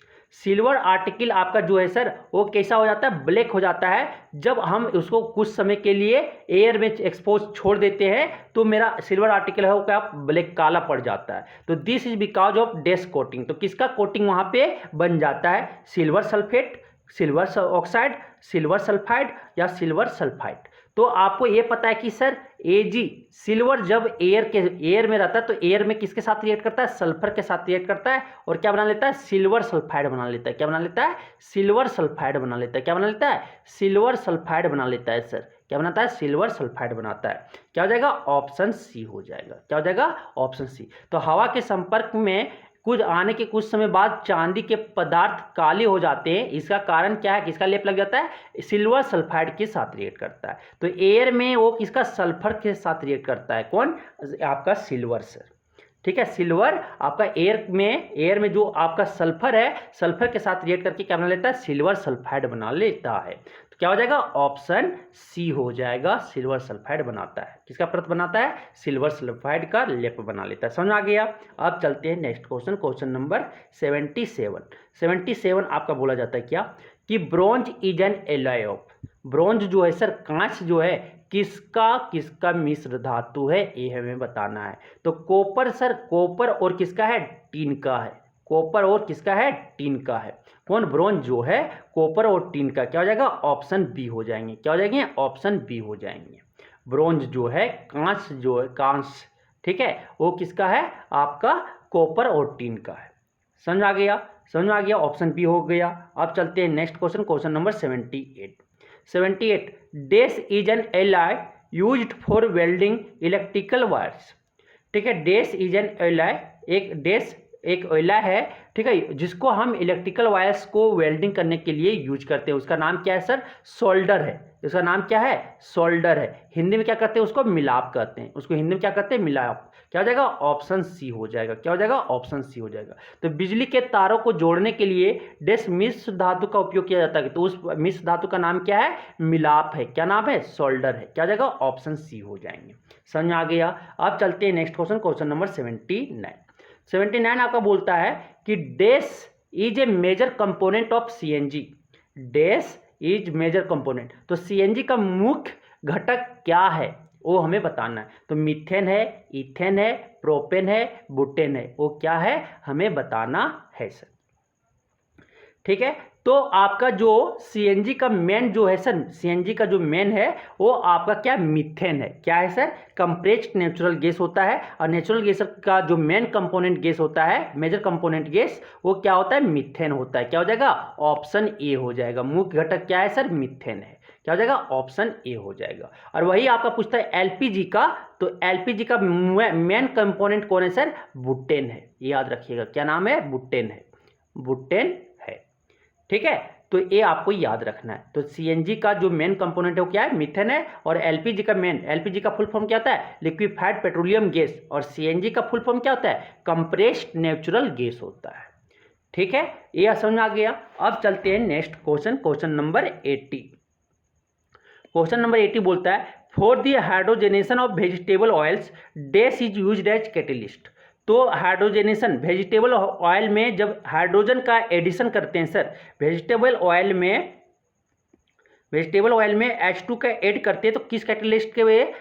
Silver article आपका जो है सर वो कैसा हो जाता है? ब्लैक हो जाता है जब हम उसको कुछ समय के लिए एयर में एक्सपोज छोड़ देते हैं, तो मेरा सिल्वर आर्टिकल है वो क्या? ब्लैक, काला पड़ जाता है। तो this is because of dash coating. तो किसका कोटिंग वहाँ पे बन जाता है? Silver sulphate, silver oxide, silver sulphide या सिल्वर सल्फाइड। तो आपको ये पता है कि सर Ag सिल्वर जब एयर में रहता है तो एयर में किसके साथ रिएक्ट करता है? सल्फर के साथ रिएक्ट करता है और क्या बना लेता है? सिल्वर सल्फाइड बना लेता है। क्या बना लेता है? सिल्वर सल्फाइड बना लेता है। क्या बना लेता है? सिल्वर सल्फाइड बना लेता है सर। क्या बनाता है? सिल्वर सल्फाइड बनाता है। क्या हो जाएगा? ऑप्शन सी हो जाएगा। क्या हो जाएगा? Option C. तो हवा के संपर्क में कुछ आने के कुछ समय बाद चांदी के पदार्थ काले हो जाते हैं। इसका कारण क्या है? किसका लेप लग जाता है? सिल्वर सल्फाइड के साथ रिएक्ट करता है। तो एयर में वो किसका? सल्फर के साथ रिएक्ट करता है। कौन? आपका सिल्वर सर, ठीक है। सिल्वर आपका एयर में जो आपका सल्फर है, सल्फर के साथ रिएक्ट करके क्या बना लेता है? सिल्वर सल्फाइड बना लेता है। तो क्या हो जाएगा? ऑप्शन सी हो जाएगा। सिल्वर सल्फाइड बनाता है। किसका परत बनाता है? सिल्वर सल्फाइड का लेप बना लेता है। समझ आ गया? अब चलते हैं नेक्स्ट क्वेश्चन, क्वेश्चन नंबर 77 आपका बोला जाता है क्या? कि bronze is an alloy of. Bronze जो है सर, कांच जो है, किसका मिश्र धातु है? ये हमें बताना है। तो कॉपर सर, कॉपर और किसका है? टीन का है। कॉपर और किसका है? टीन का है। कौन? ब्रॉन्ज जो है कॉपर और टीन का। क्या हो जाएगा? ऑप्शन बी हो जाएंगे। क्या हो जाएंगे? ऑप्शन बी हो जाएंगे। ब्रॉन्ज जो है, कांच जो है, कांच, ठीक है, वो किसका है? आपका कॉपर और टीन का है। समझ आ गया? समझ में आ गया? ऑप्शन बी हो गया। अब चलते हैं next question, question number 78 dash is an alloy used for welding electrical wires, ठीक है। डैश इज एन एलॉय, एक एलॉय है, ठीक है, जिसको हम इलेक्ट्रिकल वायर्स को वेल्डिंग करने के लिए यूज करते हैं। उसका नाम क्या है सर? सोल्डर है। उसका नाम क्या है? सोल्डर है। हिंदी में क्या कहते हैं? उसको मिलाप कहते हैं। उसको हिंदी में क्या कहते हैं? मिलाप। क्या हो जाएगा? ऑप्शन सी हो जाएगा। क्या हो जाएगा? ऑप्शन सी हो जाएगा। तो बिजली के तारों को जोड़ने के लिए डैश मिश्र धातु का उपयोग किया जाता है। तो उस मिश्र धातु का नाम क्या है? मिलाप है। क्या नाम है? सोल्डर है। क्या हो जाएगा? ऑप्शन सी हो जाएंगे। समझ आ गया? अब चलते हैं नेक्स्ट क्वेश्चन, क्वेश्चन नंबर 79 आपका बोलता है कि dash is a major component of CNG, dash is major component. तो सीएनजी का मुख्य घटक क्या है वो हमें बताना है। तो मीथेन है, इथेन है, प्रोपेन है, बुटेन है, वो क्या है हमें बताना है सर। ठीक है, तो आपका जो सीएनजी का मेन जो है सर, सीएनजी का जो मेन है वो आपका क्या मीथेन है। क्या है सर, कंप्रेस्ड नेचुरल गैस होता है। और नेचुरल गैस का जो मेन कंपोनेंट गैस होता है, मेजर कंपोनेंट गैस, वो क्या होता है, मीथेन होता है। क्या हो जाएगा, ऑप्शन ए हो जाएगा। मुख्य घटक क्या है सर, मीथेन है। क्या हो जाएगा, ऑप्शन ए हो जाएगा। और वही आपका पूछता है एलपीजी का, तो एलपीजी का मेन कंपोनेंट कौन है सर, बुटेन है। याद रखिएगा, क्या नाम है, बुटेन है, बुटेन है। ठीक है, तो ये आपको याद रखना है। तो सीएनजी का जो मेन कंपोनेंट है वो क्या है, मीथेन है। और एलपीजी का मेन, एलपीजी का फुल फॉर्म क्या होता है, लिक्विफाइड पेट्रोलियम गैस। और सीएनजी का फुल फॉर्म क्या होता है, कंप्रेस्ड नेचुरल गैस होता है। ठीक है, ये समझ आ गया। अब चलते हैं next question, question number 80। Question number 80 बोलता है for the hydrogenation of vegetable oils dash is used as catalyst. तो हाइड्रोजनेशन, वेजिटेबल ऑयल में जब हाइड्रोजन का एडिशन करते हैं सर, वेजिटेबल ऑयल में H2 का ऐड करते हैं तो किस कैटेलिस्ट के वे,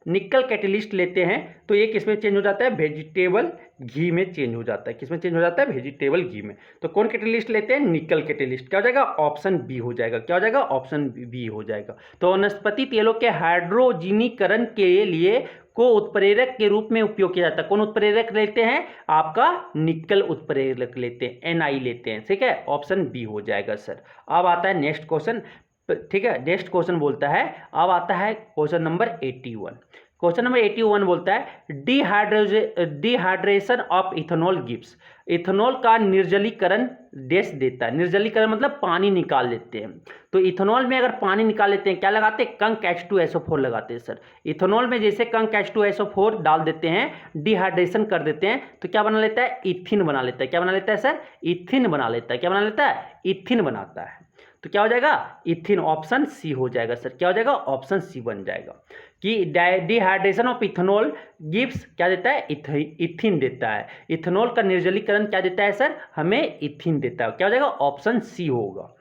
निकल कैटेलिस्ट लेते हैं। तो ये किस में चेंज हो जाता है, वेजिटेबल घी में चेंज हो जाता है। किस में चेंज हो जाता है, वेजिटेबल घी में। तो कौन कैटेलिस्ट लेते हैं, निकल कैटेलिस्ट। क्या हो जाएगा, ऑप्शन बी हो जाएगा। क्या हो जाएगा, ऑप्शन बी हो जाएगा। तो वनस्पति तेलों के हाइड्रोजीनीकरण के लिए को उत्प्रेरक के रूप में उपयोग किया जाता है। कौन उत्प्रेरक लेते हैं, आपका निकल उत्प्रेरक लेते हैं, NI लेते हैं। ठीक है, ऑप्शन बी हो जाएगा सर। अब आता है नेक्स्ट क्वेश्चन। ठीक है, नेक्स्ट क्वेश्चन बोलता है, अब आता है क्वेश्चन नंबर 81। क्वेश्चन नंबर 81 बोलता है dehydration of ethanol gives. Ethanol का निर्जलीकरण डैश देता है। निर्जलीकरण मतलब पानी निकाल लेते हैं। तो इथेनॉल में अगर पानी निकाल लेते हैं क्या लगाते हैं, कंक H2SO4 लगाते हैं सर। इथेनॉल में जैसे कंक H2SO4 डाल देते हैं, डिहाइड्रेशन कर देते हैं, तो क्या बना लेता है, इथिन बना लेता है। क्या बना लेता है सर, इथिन बना लेता है। क्या बना लेता है, इथिन बनाता है। तो क्या हो जाएगा, इथिन, ऑप्शन सी हो जाएगा सर। क्या हो जाएगा, ऑप्शन सी बन जाएगा कि डिहाइड्रेशन ऑफ इथेनॉल गिव्स क्या देता है, इथिन देता है। इथेनॉल का निर्जलीकरण क्या देता है सर, हमें इथिन देता है। क्या हो जाएगा, ऑप्शन सी होगा।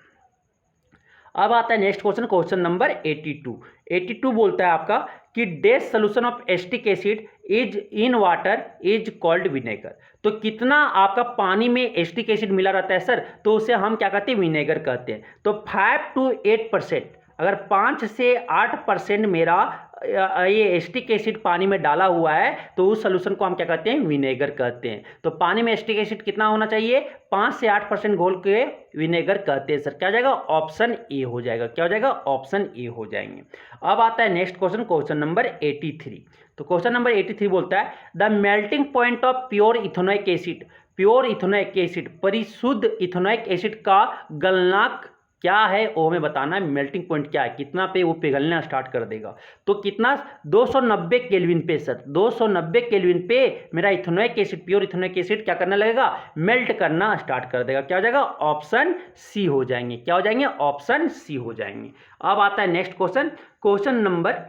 अब आता है नेक्स्ट क्वेश्चन, क्वेश्चन नंबर 82। 82 बोलता है आपका कि dash solution of acetic acid is in water is called vinegar. तो कितना आपका पानी में एसिटिक एसिड मिला रहता है सर, तो उसे हम क्या कहते हैं, विनेगर कहते हैं। तो 5 to 8%, अगर 5 से 8% मेरा ये एसिटिक एसिड पानी में डाला हुआ है तो उस सोल्यूशन को हम क्या कहते हैं, विनेगर कहते हैं। तो पानी में एसिटिक एसिड कितना होना चाहिए, 5 से 8% घोल के विनेगर कहते हैं सर। क्या हो जाएगा, ऑप्शन ए हो जाएगा। क्या हो जाएगा, ऑप्शन ए हो जाएंगे। अब आता है नेक्स्ट क्वेश्चन, क्वेश्चन नंबर 83। तो क्वेश्चन नंबर 83 बोलता है the melting point of pure ethanoic acid. Pure ethanoic acid, परिशुद्ध इथेनोइक एसिड का गलनांक क्या है वो हमें बताना है। मेल्टिंग पॉइंट क्या है, कितना पे वो पिघलना स्टार्ट कर देगा। तो कितना, 290 केल्विन पे सर, 290 केल्विन पे मेरा ethanoic acid, pure ethanoic acid क्या करने लगेगा, मेल्ट करना स्टार्ट कर देगा। क्या हो जाएगा, ऑप्शन सी हो जाएंगे। क्या हो जाएंगे, ऑप्शन सी हो जाएंगे। अब आता है next question, question number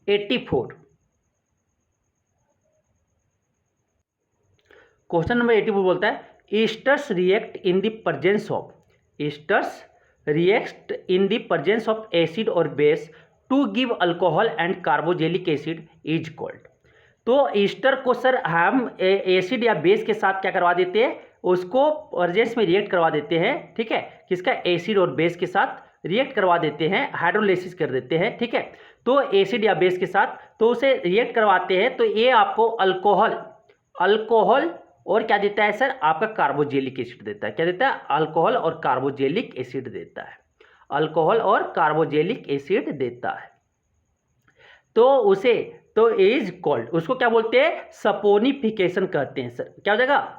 84। Question number 84 बोलता है esters react in the presence of, esters react in the presence of acid और base to give alcohol and carboxylic acid is called. तो ईस्टर को सर हम एसिड या base के साथ क्या करवा देते हैं, उसको प्रेजेंस में रिएक्ट करवा देते हैं। ठीक है, किसका, एसिड और बेस के साथ रिएक्ट करवा देते हैं, हाइड्रोलाइसिस कर देते हैं। ठीक है, तो एसिड या बेस के साथ तो उसे रिएक्ट करवाते हैं, तो ये आपको अल्कोहल और क्या देता है सर, आपका कार्बोजेलिक एसिड देता है। क्या देता है, अल्कोहल और कार्बोजेलिक एसिड देता है। अल्कोहल और कार्बोजेलिक एसिड देता है। तो उसे तो इज कॉल्ड, उसको क्या बोलते हैं, सपोनिफिकेशन कहते हैं सर। क्या हो जाएगा,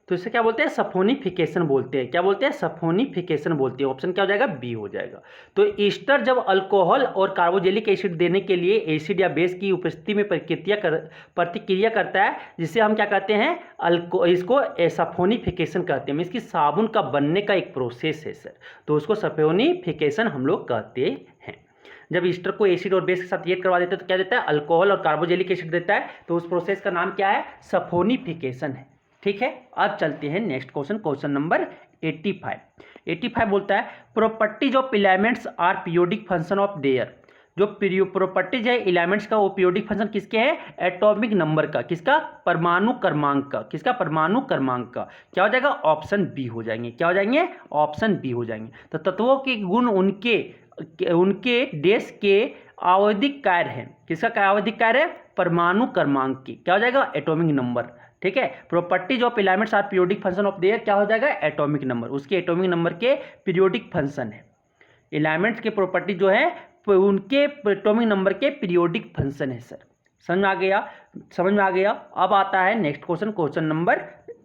तो इसे क्या बोलते हैं, सफोनिफिकेशन बोलते हैं। क्या बोलते हैं, सफोनिफिकेशन बोलते हैं। ऑप्शन क्या हो जाएगा, बी हो जाएगा। तो ईस्टर जब अल्कोहल और कार्बोजेलिक एसिड देने के लिए एसिड या बेस की उपस्थिति में प्रतिक्रिया करता है, जिसे हम क्या कहते हैं, इसको सफोनिफिकेशन कहते हैं। इसकी साबुन का बनने का एक प्रोसेस है सर, तो उसको सफोनिफिकेशन हम लोग कहते हैं। जब ईस्टर को एसिड और बेस के साथ रिएक्ट करवा देते हैं तो क्या देता है, अल्कोहल और कार्बोजेलिक एसिड देता है। तो उस प्रोसेस का नाम क्या है, सफोनिफिकेशन है। ठीक है, अब चलते हैं नेक्स्ट क्वेश्चन, क्वेश्चन नंबर 85 बोलता है properties of elements are periodic function of their. जो प्रॉपर्टीज है एलिमेंट्स का वो पीरियोडिक फंक्शन किसके है, एटॉमिक नंबर का, किसका, परमाणु क्रमांक का, किसका, परमाणु क्रमांक का। क्या हो जाएगा, ऑप्शन बी हो जाएंगे। क्या हो जाएंगे, ऑप्शन बी हो जाएंगे। तो तत्वों के गुण उनके देश के आवधिक कार्य है, किसका आवधिक कार्य है, परमाणु क्रमांक की। क्या हो जाएगा, एटॉमिक नंबर। ठीक है, properties of elements are periodic function of their, क्या हो जाएगा, एटॉमिक नंबर, उसके एटॉमिक नंबर के पीरियोडिक फंक्शन है। एलिमेंट्स के प्रॉपर्टी जो है उनके एटॉमिक नंबर के पीरियोडिक फंक्शन है सर। समझ में आ गया। अब आता है नेक्स्ट क्वेश्चन, क्वेश्चन नंबर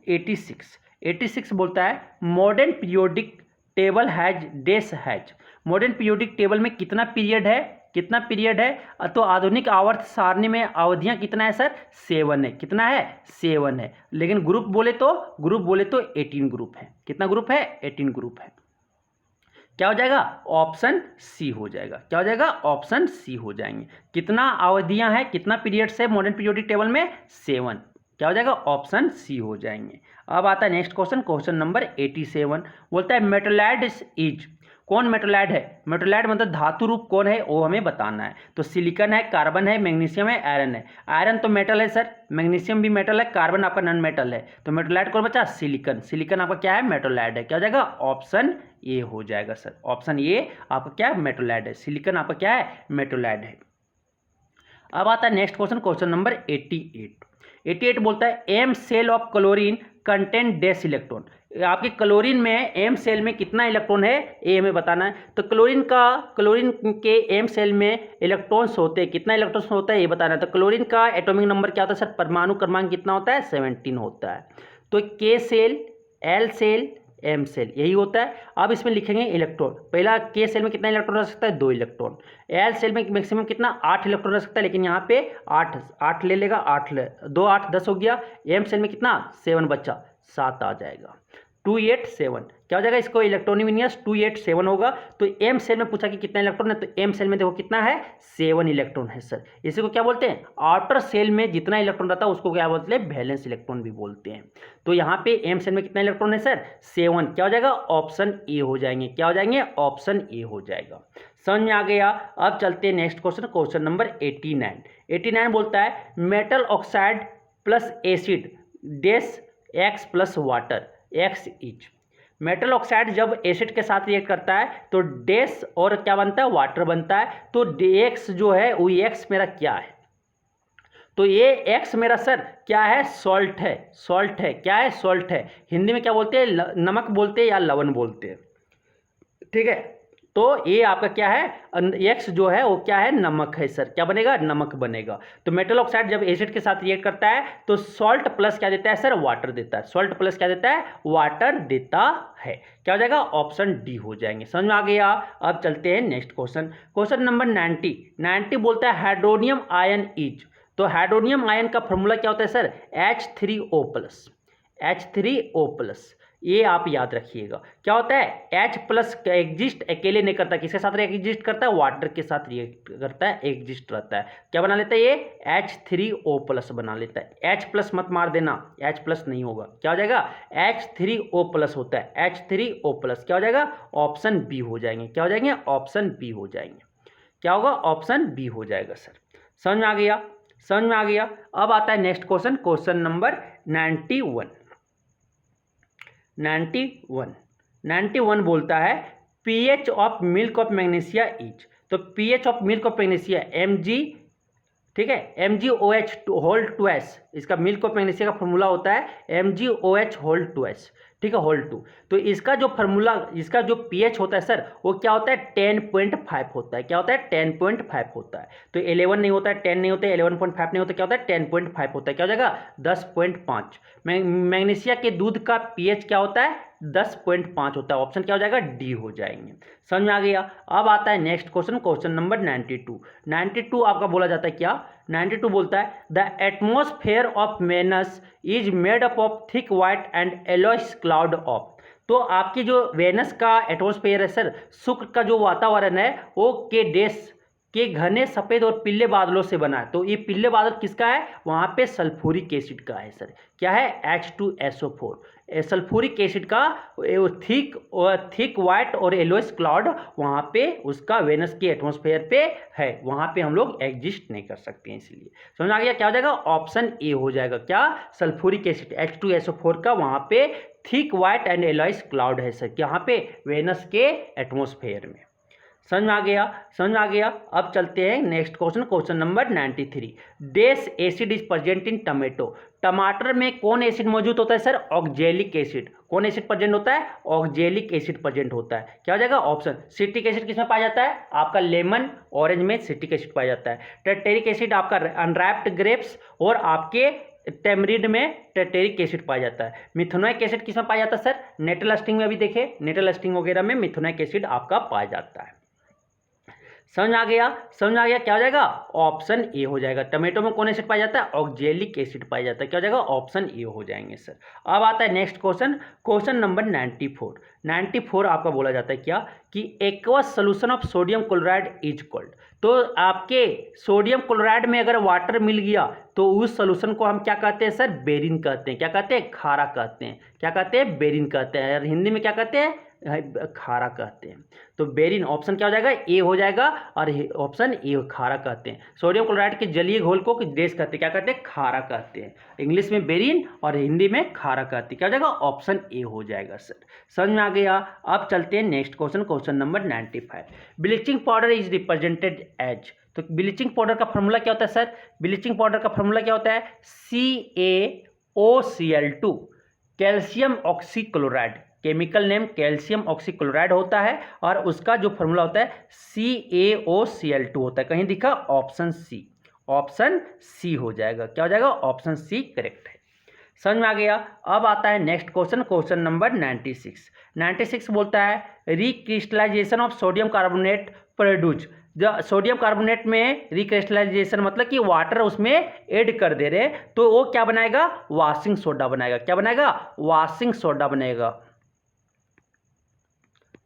86 बोलता है modern periodic table has dash has. Modern periodic table में कितना पीरियड है, तो आधुनिक आवर्त सारणी में अवधियां कितना है सर, 7 है। कितना है, 7 है। लेकिन ग्रुप बोले तो 18 ग्रुप है। कितना ग्रुप है, 18 ग्रुप है। क्या हो जाएगा, ऑप्शन सी हो जाएगा। क्या हो जाएगा, ऑप्शन सी हो जाएंगे। कितना अवधियां हैं, कितना पीरियड्स है मॉडर्न पीरियोडिक टेबल में, 7। क्या हो जाएगा, ऑप्शन सी हो जाएंगे। अब आता है नेक्स्ट क्वेश्चन, क्वेश्चन नंबर 87 बोलता है मेटलाइड इज। कौन मेटलाइड है, मेटलाइड मतलब धातु रूप कौन है वो हमें बताना है। तो सिलिकॉन है, कार्बन है, मैग्नीशियम है, आयरन है। आयरन तो मेटल है सर, मैग्नीशियम भी मेटल है, कार्बन आपका नॉन मेटल है। तो मेटलाइड कौन बचा, सिलिकॉन आपका क्या है, मेटलाइड है। क्या हो जाएगा, ऑप्शन ए हो जाएगा सर। ऑप्शन ए आपका क्या है, मेटलाइड है। सिलिकॉन आपका क्या है, मेटलाइड है। अब आता है नेक्स्ट क्वेश्चन, क्वेश्चन नंबर 88 बोलता है M shell of chlorine content dash electron. आपके क्लोरीन में एम सेल में कितना इलेक्ट्रॉन है ये हमें बताना है। तो क्लोरीन के एम सेल में इलेक्ट्रॉन्स होते हैं, कितना इलेक्ट्रॉन्स होता है ये बताना है। तो क्लोरीन का एटॉमिक नंबर क्या होता है सर, परमाणु क्रमांक कितना होता है, 17 होता है। तो K shell, L shell, M shell यही होता है। अब इसमें लिखेंगे इलेक्ट्रॉन। पहला के सेल में कितना इलेक्ट्रॉन रह सकता है, 2 इलेक्ट्रॉन। एल सेल में मैक्सिमम कितना, 8 इलेक्ट्रॉन रह सकता है, लेकिन यहाँ पे 8 ले लेगा, 2 8 10 हो गया। एम सेल में कितना, 7 बचा, 7 आ जाएगा, 287। क्या हो जाएगा, इसको इलेक्ट्रॉनिक विन्यास 287 होगा। तो एम सेल में पूछा कि कितना इलेक्ट्रॉन है, तो एम सेल में देखो कितना है, 7 इलेक्ट्रॉन है सर। इसी को क्या बोलते हैं, आउटर सेल में जितना इलेक्ट्रॉन रहता है उसको क्या बोलते हैं, वैलेंस इलेक्ट्रॉन भी बोलते हैं। तो यहाँ पे एम सेल में कितना इलेक्ट्रॉन है सर, 7। क्या हो जाएगा, ऑप्शन ए हो जाएंगे। क्या हो जाएंगे, ऑप्शन ए हो जाएगा। समझ में आ गया। अब चलते हैं नेक्स्ट क्वेश्चन, क्वेश्चन नंबर 89 बोलता है metal oxide plus acid dash x plus water x etch. Metal oxide जब एसिड के साथ रिएक्ट करता है तो डैश और क्या बनता है, वाटर बनता है। तो एक्स जो है वो एक्स मेरा क्या है, तो ये एक्स मेरा सर क्या है, सॉल्ट है। क्या है, सॉल्ट है। हिंदी में क्या बोलते हैं, नमक बोलते हैं या लवण बोलते हैं। ठीक है, तो ये आपका क्या है, एक्स जो है वो क्या है, नमक है सर। क्या बनेगा, नमक बनेगा। तो मेटल ऑक्साइड जब एसिड के साथ रिएक्ट करता है तो सॉल्ट प्लस क्या देता है सर, वाटर देता है। सॉल्ट प्लस क्या देता है, वाटर देता है। क्या हो जाएगा, ऑप्शन डी हो जाएंगे। समझ में आ गया। अब चलते हैं नेक्स्ट क्वेश्चन, क्वेश्चन नंबर 90 बोलता है हाइड्रोनियम आयन इज। तो हाइड्रोनियम आयन का फॉर्मूला क्या होता है सर, H3O+। ये आप याद रखिएगा। क्या होता है, H+ एग्जिस्ट अकेले नहीं करता, किसके साथ एग्जिस्ट करता है, वाटर के साथ रिएक्ट करता है, एग्जिस्ट रहता है। क्या बना लेता है ये, H3O+ बना लेता है। H+ मत मार देना, H+ नहीं होगा। क्या हो जाएगा, H3O+ होता है, H3O+। क्या हो जाएगा, ऑप्शन बी हो जाएंगे। क्या हो जाएंगे, ऑप्शन बी हो जाएंगे। क्या होगा, ऑप्शन बी हो जाएगा सर। समझ में आ गया। अब आता है नेक्स्ट क्वेश्चन, क्वेश्चन नंबर 91 बोलता है pH of milk of magnesia is. तो pH of milk of magnesia Mg, ठीक है, MgOH2S। इसका मिल्क ऑफ मैग्नीशिया का फॉर्मूला होता है MgOH2S, ठीक है, होल 2। तो इसका जो फॉर्मूला, इसका जो पीएच होता है सर वो क्या होता है, 10.5 होता है। क्या होता है, 10.5 होता है। तो 11 नहीं होता है, 10 नहीं होता है, 11.5 नहीं होता, क्या होता है, 10.5 होता है। क्या हो जाएगा, 10.5। मैग्नीशिया के दूध का पीएच क्या होता है, 10.5 होता है। ऑप्शन क्या हो जाएगा, डी हो जाएंगे। समझ में आ गया। अब आता है नेक्स्ट क्वेश्चन, क्वेश्चन नंबर 92 आपका बोला जाता है क्या, 92 बोलता है the atmosphere of Venus is made up of thick white and yellowish cloud of. तो आपकी जो वेनस का एटमोस्फेयर है सर, शुक्र का जो वातावरण है वो के डैश के घने सफ़ेद और पीले बादलों से बना है। तो ये पीले बादल किसका है? वहाँ पे सल्फ्यूरिक एसिड का है सर। क्या है? H2SO4। सल्फ्यूरिक एसिड का थिक वाइट और येलोइश क्लाउड वहाँ पे उसका वेनस के एटमॉस्फेयर पे है, वहाँ पे हम लोग एग्जिस्ट नहीं कर सकते हैं। इसलिए समझ आ गया? क्या हो जाएगा? ऑप्शन ए हो जाएगा। क्या? सल्फ्यूरिक एसिड H2SO4 का वहाँ पे thick white and yellowish cloud है सर, यहाँ पे वेनस के एटमॉस्फेयर में। समझ में आ गया? समझ में आ गया। अब चलते हैं next question, question number 93। Dash acid is present in tomato. टमाटर में कौन एसिड मौजूद होता है सर? Oxalic acid. कौन एसिड प्रेजेंट होता है? ऑक्जेलिक एसिड प्रेजेंट होता है। क्या हो जाएगा? ऑप्शन। सिट्रिक एसिड किसमें पाया जाता है? आपका लेमन ऑरेंज में सिट्रिक एसिड पाया जाता है। टर्टेरिक एसिड आपका अनरैप्ड ग्रेप्स और आपके टेमरिड में टर्टेरिक एसिड पाया जाता है। मिथेनोइक एसिड किसमें पाया जाता है सर? नेटल एस्टिंग में अभी देखे, नेटल एस्टिंग वगैरह में मिथेनोइक एसिड आपका पाया जाता है। समझ आ गया? समझ आ गया? क्या हो जाएगा? ऑप्शन ए हो जाएगा। टमाटो में कौन एसिड पाया जाता है? ऑक्जेलिक एसिड पाया जाता है। क्या हो जाएगा? ऑप्शन ए हो जाएंगे सर। अब आता है नेक्स्ट क्वेश्चन, क्वेश्चन नंबर 94। 94 आपका बोला जाता है क्या कि aqueous solution of sodium chloride is called. तो आपके सोडियम क्लोराइड में अगर वाटर मिल गया तो उस सोल्यूशन को हम क्या कहते हैं सर? बेरिन कहते हैं। क्या कहते हैं? खारा कहते हैं। क्या कहते हैं? बेरिन कहते हैं। और हिंदी में क्या कहते हैं? खारा कहते हैं। तो बेरिन ऑप्शन क्या हो जाएगा? ए हो जाएगा। और ऑप्शन ए खारा कहते हैं। सोडियम क्लोराइड के जलीय घोल को डेस कहते हैं। क्या कहते हैं? खारा कहते हैं। इंग्लिश में बेरिन और हिंदी में खारा कहते हैं। क्या हो जाएगा? ऑप्शन ए हो जाएगा सर। समझ में आ गया? अब चलते हैं next question, question number 95। Bleaching powder is represented as. तो ब्लीचिंग पाउडर का फॉर्मूला क्या होता है सर? ब्लीचिंग पाउडर का फॉर्मूला क्या होता है? CaOCl2, calcium oxychloride. Chemical name calcium oxychloride होता है और उसका जो फॉर्मूला होता है CaOCl2 होता है। कहीं दिखा? Option C. ऑप्शन सी हो जाएगा। क्या हो जाएगा? ऑप्शन सी करेक्ट है। समझ में आ गया? अब आता है नेक्स्ट क्वेश्चन, क्वेश्चन नंबर 96। 96 बोलता है recrystallisation of sodium carbonate produce. Sodium carbonate में रिक्रिस्टलाइजेशन मतलब कि वाटर उसमें ऐड कर दे रहे हैं तो वो क्या बनाएगा? वॉशिंग सोडा बनाएगा। क्या बनाएगा? वॉशिंग सोडा बनेगा।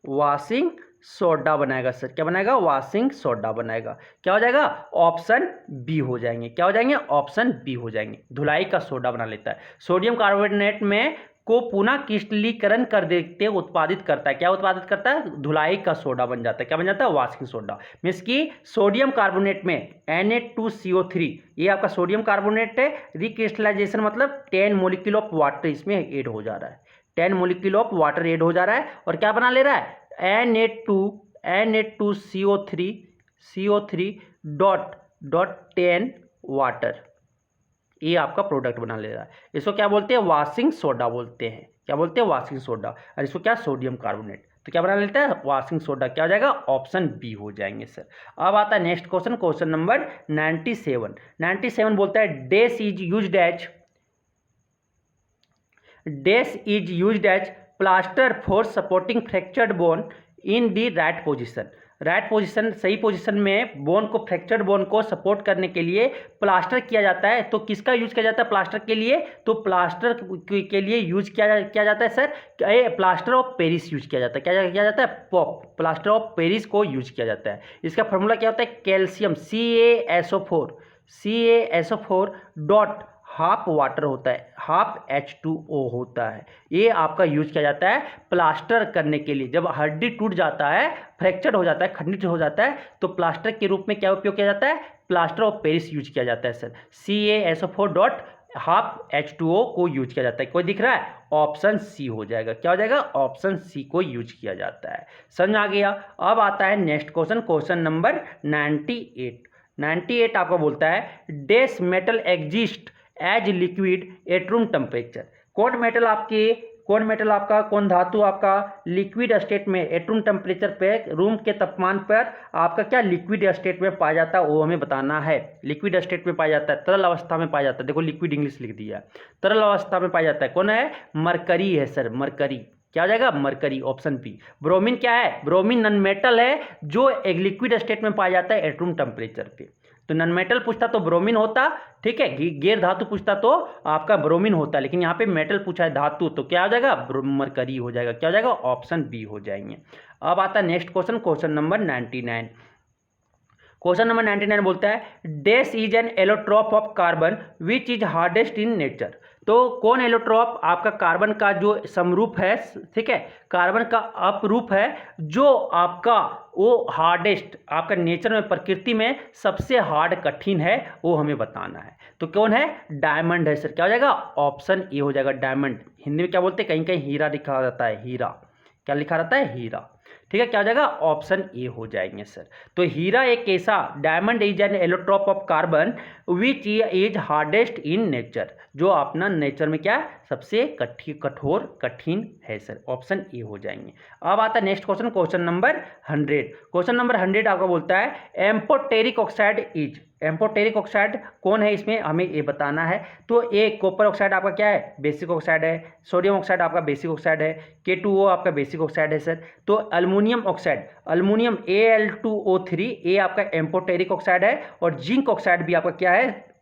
वॉशिंग सोडा बनाएगा सर। क्या बनाएगा? वॉशिंग सोडा बनाएगा। क्या हो जाएगा? ऑप्शन बी हो जाएंगे। क्या हो जाएंगे? ऑप्शन बी हो जाएंगे। धुलाई का सोडा बना लेता है। सोडियम कार्बोनेट में को पुनः क्रिस्टलीकरण कर देते उत्पादित करता है। क्या उत्पादित करता है? धुलाई का सोडा बन जाता है। क्या बन जाता है? Washing soda. मीन्स कि सोडियम कार्बोनेट में Na2CO3 ये आपका सोडियम कार्बोनेट है। रिक्रिस्टलाइजेशन मतलब 10 मोलिक्यूल ऑफ वाटर इसमें ऐड हो जा रहा है। 10 मोलिक्यूल ऑफ वाटर ऐड हो जा रहा है और क्या बना ले रहा है? Na2CO3 डॉट 10 वाटर, ये आपका प्रोडक्ट बना ले रहा है। इसको क्या बोलते हैं? वॉशिंग सोडा बोलते हैं। क्या बोलते हैं? Washing soda. और इसको क्या? Sodium carbonate. तो क्या बना लेता है? Washing soda. क्या हो जाएगा? ऑप्शन बी हो जाएंगे सर। अब आता है नेक्स्ट क्वेश्चन, क्वेश्चन नंबर 97। 97 बोलता है dash is used as plaster for supporting fractured bone in the right position. Right position, सही पोजीशन में बोन को, फ्रैक्चर्ड बोन को सपोर्ट करने के लिए प्लास्टर किया जाता है। तो किसका यूज किया जाता है प्लास्टर के लिए? तो प्लास्टर के लिए यूज किया जाता है sir plaster of Paris use किया जाता है। क्या किया जाता है? पॉप, प्लास्टर ऑफ पेरिस को यूज किया जाता है। इसका फॉर्मूला क्या होता है? Calcium CaSO4 dot half water होता है, हाफ H2O होता है। ये आपका यूज किया जाता है प्लास्टर करने के लिए। जब हड्डी टूट जाता है, फ्रैक्चर हो जाता है, खंडित हो जाता है तो प्लास्टर के रूप में क्या उपयोग किया जाता है? प्लास्टर ऑफ पेरिस यूज किया जाता है sir. CaSO4 dot half H2O को यूज किया जाता है। कोई दिख रहा है? ऑप्शन सी हो जाएगा। क्या हो जाएगा? ऑप्शन सी को यूज किया जाता है। समझ आ गया? अब आता है नेक्स्ट क्वेश्चन, क्वेश्चन नंबर 98। 98 आपको बोलता है dash metal exist as liquid at room temperature. कौन मेटल आपका, कौन धातु आपका लिक्विड स्टेट में एट रूम टेम्परेचर पे, रूम के तापमान पर आपका क्या लिक्विड स्टेट में पाया जाता है वो हमें बताना है। लिक्विड स्टेट में पाया जाता है, तरल अवस्था में पाया जाता है। देखो लिक्विड इंग्लिश लिख दिया, तरल अवस्था में पाया जाता है। कौन है? मरकरी है सर, मरकरी। क्या हो जाएगा? Mercury, option B. ब्रोमीन क्या है? ब्रोमीन नॉन मेटल है जो एक लिक्विड स्टेट में पाया जाता है एट रूम टेम्परेचर पे। तो नॉन मेटल पूछता तो ब्रोमीन होता, ठीक है। गैर धातु पूछता तो आपका ब्रोमीन होता, लेकिन यहाँ पे मेटल पूछा है, धातु, तो क्या हो जाएगा? मरकरी हो जाएगा। क्या हो जाएगा? ऑप्शन बी हो जाएंगे। अब आता है next question, question number 99। Question number 99 बोलता है dash is an allotrope of carbon which is hardest in nature. तो कौन एलोट्रॉप आपका कार्बन का जो समरूप है, ठीक है, कार्बन का अपरूप है, जो आपका वो हार्डेस्ट आपका नेचर में प्रकृति में सबसे हार्ड कठिन है, वो हमें बताना है। तो कौन है? डायमंड है सर। क्या हो जाएगा? ऑप्शन ए हो जाएगा डायमंड। हिंदी में क्या बोलते हैं? कहीं कहीं हीरा लिखा रहता है, हीरा। क्या लिखा रहता है? हीरा। ठीक है, क्या हो जाएगा? ऑप्शन ए हो जाएंगे सर। तो हीरा एक ऐसा, diamond is an allotrope of carbon which is hardest in nature, जो अपना नेचर में क्या है? सबसे कठोर कठिन है सर। ऑप्शन ए हो जाएंगे। अब आता है next question, question number 100। Question number 100 आपका बोलता है amphoteric oxide is. Amphoteric oxide कौन है, इसमें हमें ये बताना है। तो ए कॉपर ऑक्साइड आपका क्या है? बेसिक ऑक्साइड है। सोडियम ऑक्साइड आपका बेसिक ऑक्साइड है। K2O आपका बेसिक ऑक्साइड है सर। तो अल्मोनियम ऑक्साइड, अल्मोनियम Al2O3, ये आपका एम्फोटेरिक ऑक्साइड है। और जिंक ऑक्साइड भी आपका क्या है?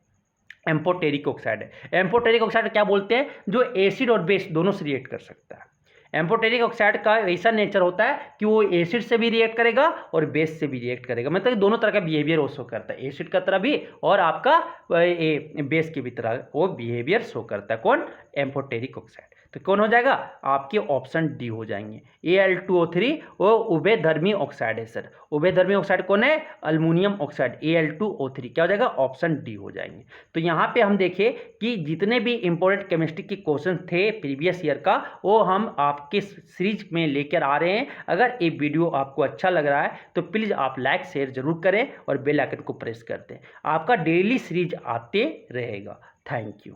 एम्फोटेरिक ऑक्साइड है। एम्फोटेरिक ऑक्साइड क्या बोलते हैं? जो एसिड और बेस दोनों से रिएक्ट कर सकता है। एम्फोटेरिक ऑक्साइड का ऐसा नेचर होता है कि वो एसिड से भी रिएक्ट करेगा और बेस से भी रिएक्ट करेगा, मतलब दोनों तरह का बिहेवियर वो शो करता है, एसिड का तरह भी और आपका बेस की भी तरह वो बिहेवियर शो करता है। कौन? Amphoteric oxide. तो कौन हो जाएगा? आपके ऑप्शन डी हो जाएंगे। Al2O3 वो उभयधर्मी ऑक्साइड है सर। उभयधर्मी ऑक्साइड कौन है? Aluminium oxide Al2O3। क्या हो जाएगा? ऑप्शन डी हो जाएंगे। तो यहाँ पे हम देखें कि जितने भी इंपॉर्टेंट केमिस्ट्री के क्वेश्चन थे प्रीवियस ईयर का, वो हम आपके सीरीज में लेकर आ रहे हैं। अगर ये वीडियो आपको अच्छा लग रहा है तो प्लीज़ आप लाइक शेयर जरूर करें और बेल आइकन को प्रेस कर दें। आपका डेली सीरीज आते रहेगा। Thank you.